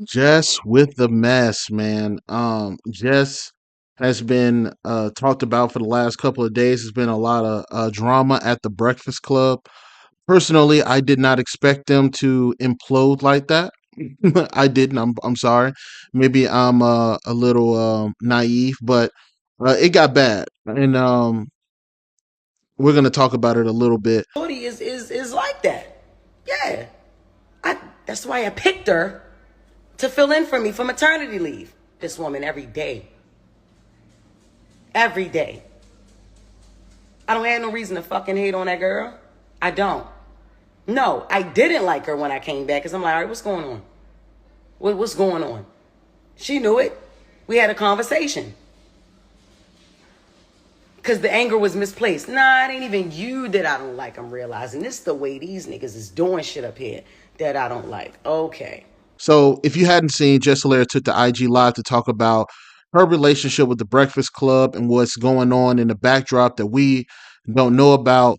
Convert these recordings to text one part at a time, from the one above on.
Jess with the mess, man. Jess has been talked about for the last couple of days. There's been a lot of drama at the Breakfast Club. Personally, I did not expect them to implode like that. I didn't. I'm sorry. Maybe I'm a little naive, but it got bad, and we're gonna talk about it a little bit. Shorty is like that. Yeah. That's why I picked her to fill in for me for maternity leave. This woman every day. Every day. I don't have no reason to fucking hate on that girl. I don't. No, I didn't like her when I came back because I'm like, all right, what's going on? What's going on? She knew it. We had a conversation. Because the anger was misplaced. Nah, it ain't even you that I don't like. I'm realizing this is the way these niggas is doing shit up here that I don't like. Okay. So if you hadn't seen, Jess Hilaire took the IG Live to talk about her relationship with the Breakfast Club and what's going on in the backdrop that we don't know about.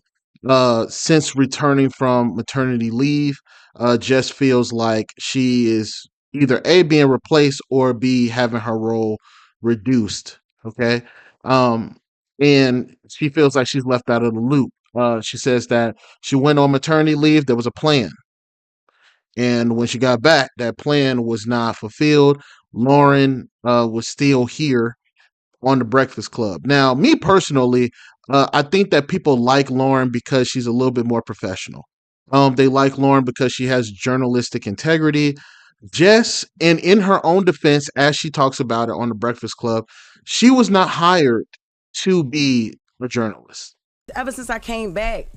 Since returning from maternity leave, Jess feels like she is either A, being replaced, or B, having her role reduced. Okay. Um, and she feels like she's left out of the loop. She says that she went on maternity leave. There was a plan, and when she got back, that plan was not fulfilled. Lauren was still here on the Breakfast Club. Now, me personally, I think that people like Lauren because she's a little bit more professional. They like Lauren because she has journalistic integrity. Jess, and in her own defense, as she talks about it on the Breakfast Club, she was not hired to be a journalist. Ever since I came back,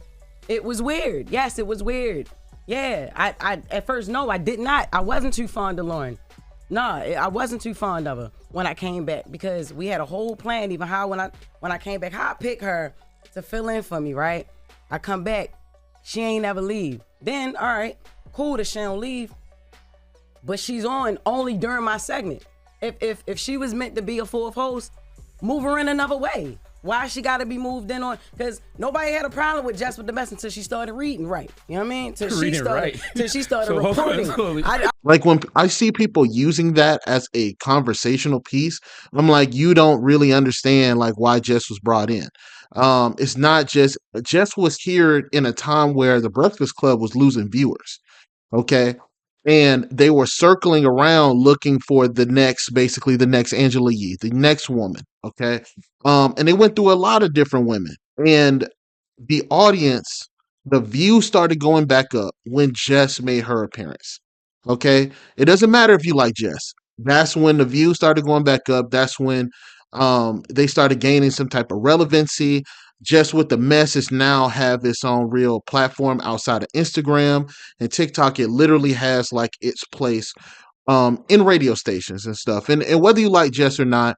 it was weird. Yes, it was weird. Yeah, I at first, no, I did not. I wasn't too fond of Lauren. Nah, I wasn't too fond of her when I came back because we had a whole plan. Even how when I came back, how I pick her to fill in for me, right? I come back, she ain't never leave. Then, all right, cool that she don't leave, but she's on only during my segment. If she was meant to be a fourth host, move her in another way. Why she got to be moved in on? Because nobody had a problem with Jess with the mess until she started reading right. You know what I mean? Till she started So reporting. Like when I see people using that as a conversational piece, I'm like, you don't really understand like why Jess was brought in. It's not just Jess was here in a time where the Breakfast Club was losing viewers. Okay. And they were circling around looking for the next, basically the next Angela Yee, the next woman. Okay. And they went through a lot of different women. And the audience, the view started going back up when Jess made her appearance. Okay. It doesn't matter if you like Jess. That's when the view started going back up. That's when they started gaining some type of relevancy. Just with the message now have its own real platform outside of Instagram and TikTok. It literally has like its place in radio stations and stuff. And whether you like Jess or not,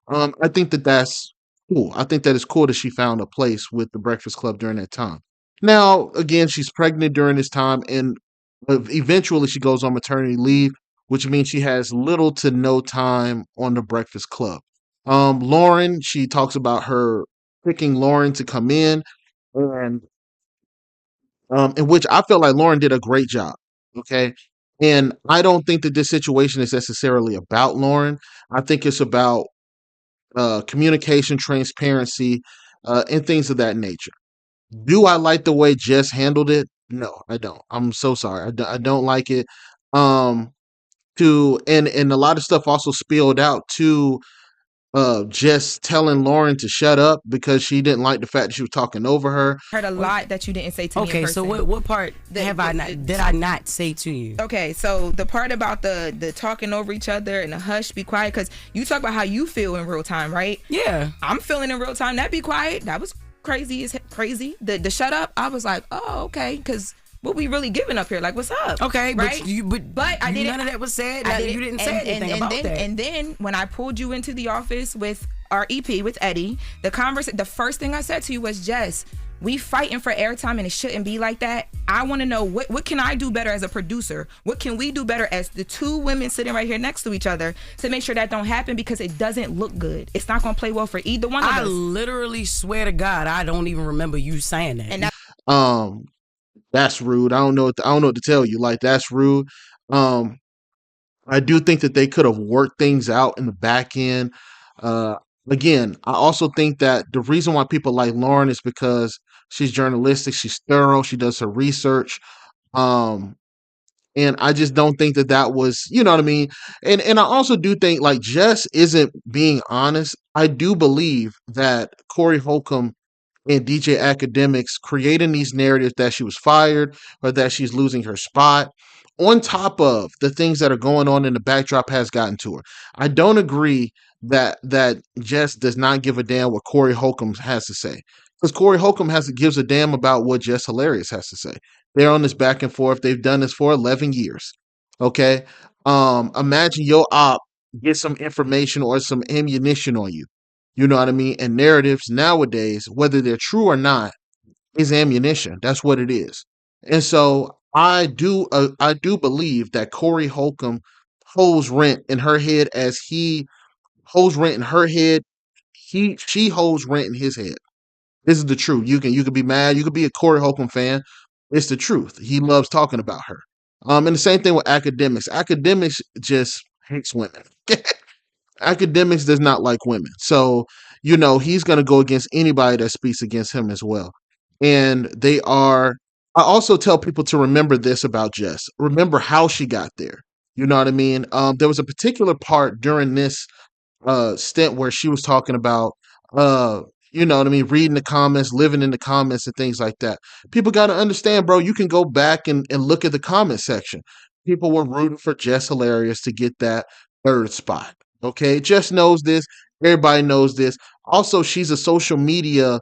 I think that that's cool. I think that it's cool that she found a place with the Breakfast Club during that time. Now, again, she's pregnant during this time, and eventually she goes on maternity leave, which means she has little to no time on the Breakfast Club. Lauren, she talks about her picking Lauren to come and in which I felt like Lauren did a great job. Okay. And I don't think that this situation is necessarily about Lauren. I think it's about communication, transparency, and things of that nature. Do I like the way Jess handled it? No, I don't. I'm so sorry. I don't like it. Um, and a lot of stuff also spilled out to just telling Lauren to shut up because she didn't like the fact that she was talking over her. Heard a lot that you didn't say to me in Okay, person. so what part did I not say to you? Okay, so the part about the talking over each other and the hush, be quiet, because you talk about how you feel in real time, right? Yeah. I'm feeling in real time. That be quiet. That was crazy. Is crazy. The shut up. I was like, oh, okay, because what we really giving up here? Like, what's up? Okay, right? But I didn't. None of that was said. You didn't say and, anything and about then, that. And then when I pulled you into the office with our EP with Eddie, the first thing I said to you was, Jess, we fighting for airtime and it shouldn't be like that. I want to know what can I do better as a producer? What can we do better as the two women sitting right here next to each other to make sure that don't happen, because it doesn't look good. It's not going to play well for either one of us. I literally swear to God, I don't even remember you saying that. That's rude. I don't know what to tell you. Like, that's rude. Um, I do think that they could have worked things out in the back end. Uh, Again, I also think that the reason why people like Lauren is because she's journalistic, she's thorough, she does her research. Um, and I just don't think that that was, you know what I mean. And I also do think like Jess isn't being honest. I do believe that Corey Holcomb and DJ Academics creating these narratives that she was fired or that she's losing her spot, on top of the things that are going on in the backdrop, has gotten to her. I don't agree that Jess does not give a damn what Corey Holcomb has to say. Because Corey Holcomb gives a damn about what Jess Hilarious has to say. They're on this back and forth. They've done this for 11 years. Okay. Imagine your op get some information or some ammunition on you. You know what I mean? And narratives nowadays, whether they're true or not, is ammunition. That's what it is. And so I do believe that Corey Holcomb holds rent in her head as he holds rent in her head. She holds rent in his head. This is the truth. You can be mad. You could be a Corey Holcomb fan. It's the truth. He loves talking about her. And the same thing with academics. Academics just hates women. Academics does not like women. So, he's going to go against anybody that speaks against him as well. And I also tell people to remember this about Jess. Remember how she got there. You know what I mean? There was a particular part during this stint where she was talking about, uh, you know what I mean, reading the comments, living in the comments, and things like that. People got to understand, bro. You can go back and look at the comment section. People were rooting for Jess Hilarious to get that third spot. Okay, Jess knows this. Everybody knows this. Also, she's a social media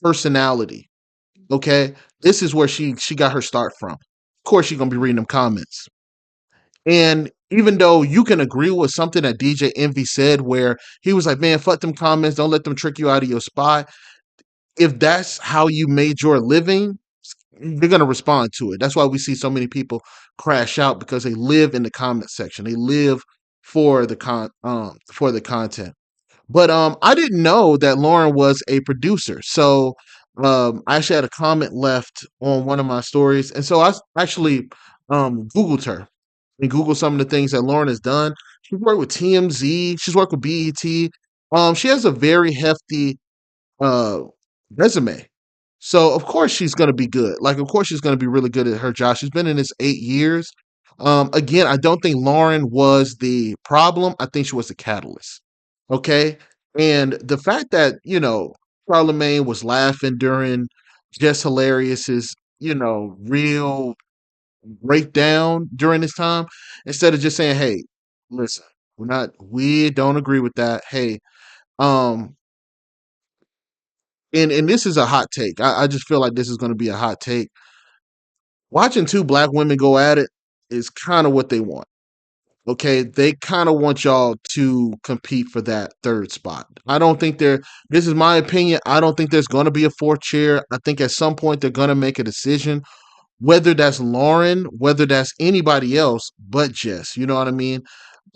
personality. Okay, this is where she got her start from. Of course, she's gonna be reading them comments. And even though you can agree with something that DJ Envy said, where he was like, man, fuck them comments, don't let them trick you out of your spot. If that's how you made your living, you're going to respond to it. That's why we see so many people crash out, because they live in the comment section. They live for the content. But I didn't know that Lauren was a producer. So I actually had a comment left on one of my stories. And so I actually Googled her and Google some of the things that Lauren has done. She's worked with TMZ. She's worked with BET. She has a very hefty uh, resume. So of course she's going to be good. Like, of course she's going to be really good at her job. She's been in this 8 years. Again, I don't think Lauren was the problem. I think she was the catalyst. Okay. And the fact that, Charlemagne was laughing during Jess Hilarious's, real breakdown during this time, instead of just saying, hey, listen, we don't agree with that. Hey, um, and this is a hot take. I just feel like this is going to be a hot take. Watching two black women go at it is kind of what they want. Okay, they kind of want y'all to compete for that third spot. I don't think this is my opinion. I don't think there's going to be a fourth chair. I think at some point they're going to make a decision, whether that's Lauren, whether that's anybody else but Jess. You know what I mean?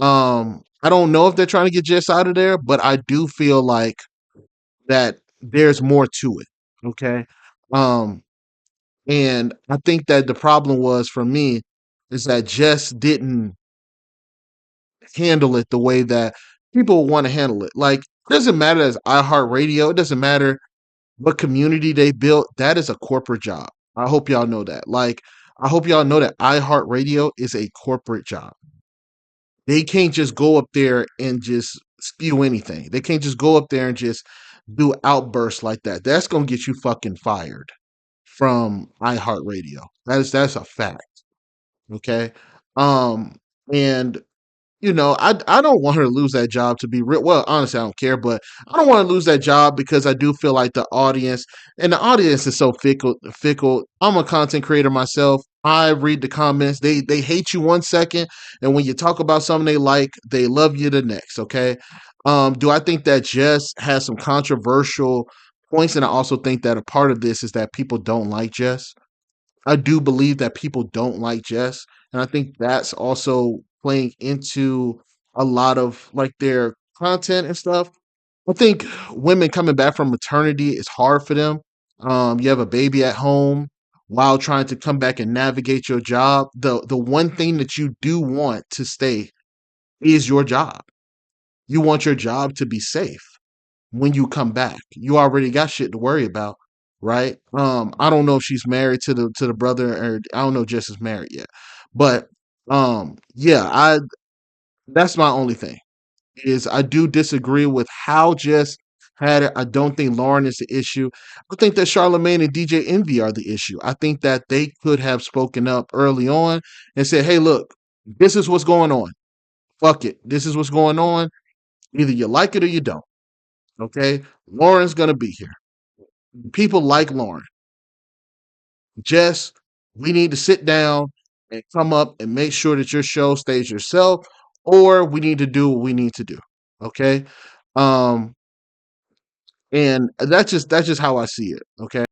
I don't know if they're trying to get Jess out of there, but I do feel like that there's more to it. Okay. Um, and I think that the problem was for me is that Jess didn't handle it the way that people want to handle it. Like, it doesn't matter as iHeartRadio, it doesn't matter what community they built. That is a corporate job. I hope y'all know that. Like, I hope y'all know that iHeartRadio is a corporate job. They can't just go up there and just spew anything. They can't just go up there and just do outbursts like that. That's gonna get you fucking fired from iHeartRadio. That's a fact. Okay. Um, and I don't want her to lose that job, to be real. Well, honestly, I don't care, but I don't want to lose that job because I do feel like the audience is so fickle. I'm a content creator myself. I read the comments. They hate you 1 second, and when you talk about something they like, they love you the next. Okay. Do I think that Jess has some controversial points? And I also think that a part of this is that people don't like Jess. I do believe that people don't like Jess, and I think that's also playing into a lot of like their content and stuff. I think women coming back from maternity is hard for them. You have a baby at home. while trying to come back and navigate your job, the one thing that you do want to stay is your job. You want your job to be safe when you come back. You already got shit to worry about, right? I don't know if she's married to the brother, or I don't know if Jess is married yet. But yeah, I that's my only thing. Is I do disagree with how Jess had it. I don't think Lauren is the issue. I think that Charlemagne and DJ Envy are the issue. I think that they could have spoken up early on and said, hey, look, this is what's going on. Fuck it. This is what's going on. Either you like it or you don't. Okay? Lauren's gonna be here. People like Lauren. Jess, we need to sit down and come up and make sure that your show stays yourself, or we need to do what we need to do. Okay? Um, and that's just how I see it. Okay.